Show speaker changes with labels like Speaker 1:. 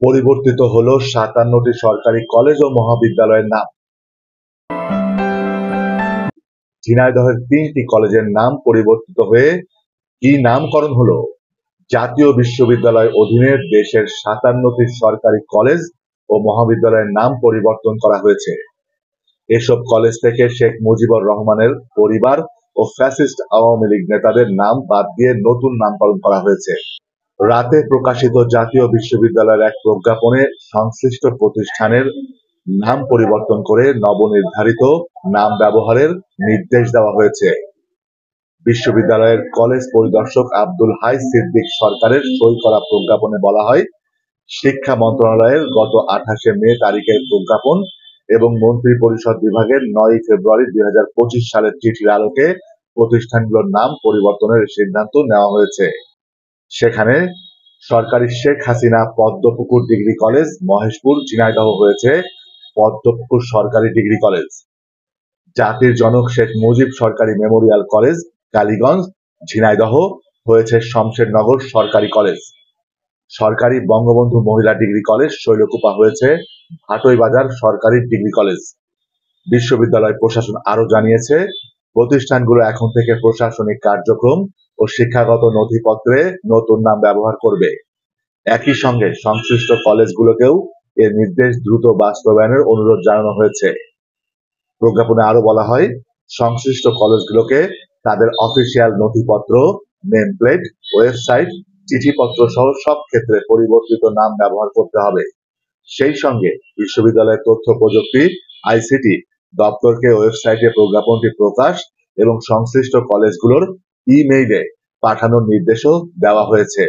Speaker 1: পরিবর্তিত হলো ৫৭টি সরকারি কলেজ ও মহাবিদ্যালয়ের নাম। ঝিনাইদহের ৩টি কলেজের নাম পরিবর্তিত হয়ে কি নামকরণ হলো? জাতীয় বিশ্ববিদ্যালয় অধীনে দেশের ৫৭টি সরকারি কলেজ ও মহাবিদ্যালয়ের নাম পরিবর্তন করা হয়েছে। এসব কলেজ থেকে শেখ মুজিবুর রহমানের পরিবার ও ফ্যাসিস্ট আওয়ামী লীগ নেতাদের নাম বাদ দিয়ে নতুন নামকরণ করা হয়েছে। রাতে প্রকাশিত জাতীয় বিশ্ববিদ্যালয়ের এক প্রজ্ঞাপনে সংশ্লিষ্ট প্রতিষ্ঠানের নাম পরিবর্তন করে নবনির্ধারিত নাম ব্যবহারের নির্দেশ দেওয়া হয়েছে। বিশ্ববিদ্যালয়ের কলেজ পরিদর্শক আব্দুল হাই সিদ্দিক সরকারের সই করা প্রজ্ঞাপনে বলা হয়, শিক্ষা মন্ত্রণালয়ের গত ২৮ মে তারিখের প্রজ্ঞাপন এবং মন্ত্রী পরিষদ বিভাগের ৯ ফেব্রুয়ারি ২০২৫ সালের চিঠির আলোকে প্রতিষ্ঠানগুলোর নাম পরিবর্তনের সিদ্ধান্ত নেওয়া হয়েছে। সেখানে সরকারি শেখ হাসিনা পদ্মপুকুর ডিগ্রি কলেজ মহেশপুর ঝিনাইদহ হয়েছে পদ্মপুকুর সরকারি ডিগ্রি কলেজ। জাতির জনক শেখ মুজিব সরকারি মেমোরিয়াল কলেজ কালীগঞ্জ ঝিনাইদহ হয়েছে শমশেরনগর সরকারি কলেজ। সরকারি বঙ্গবন্ধু মহিলা ডিগ্রি কলেজ শৈলকুপা হয়েছে ভাটইবাজার সরকারি ডিগ্রি কলেজ। বিশ্ববিদ্যালয় প্রশাসন আরো জানিয়েছে, প্রতিষ্ঠানগুলো এখন থেকে প্রশাসনিক কার্যক্রম ও শিক্ষাগত নথিপত্রে নতুন নাম ব্যবহার করবে। একই সঙ্গে সংশ্লিষ্ট কলেজগুলোকেও এর নির্দেশ দ্রুত বাস্তবায়নের অনুরোধ জানানো হয়েছে। প্রজ্ঞাপনে আরো বলা হয়, সংশ্লিষ্ট কলেজগুলোকে তাদের অফিসিয়াল নথিপত্র, নেম প্লেট, ওয়েবসাইট, চিঠিপত্র সহ সব ক্ষেত্রে পরিবর্তিত নাম ব্যবহার করতে হবে। সেই সঙ্গে বিশ্ববিদ্যালয়ের তথ্য প্রযুক্তি আইসিটি দপ্তরকে ওয়েবসাইটে প্রজ্ঞাপনটি প্রকাশ এবং সংশ্লিষ্ট কলেজগুলোর ইমেইলে পাঠানোর নির্দেশও দেওয়া হয়েছে।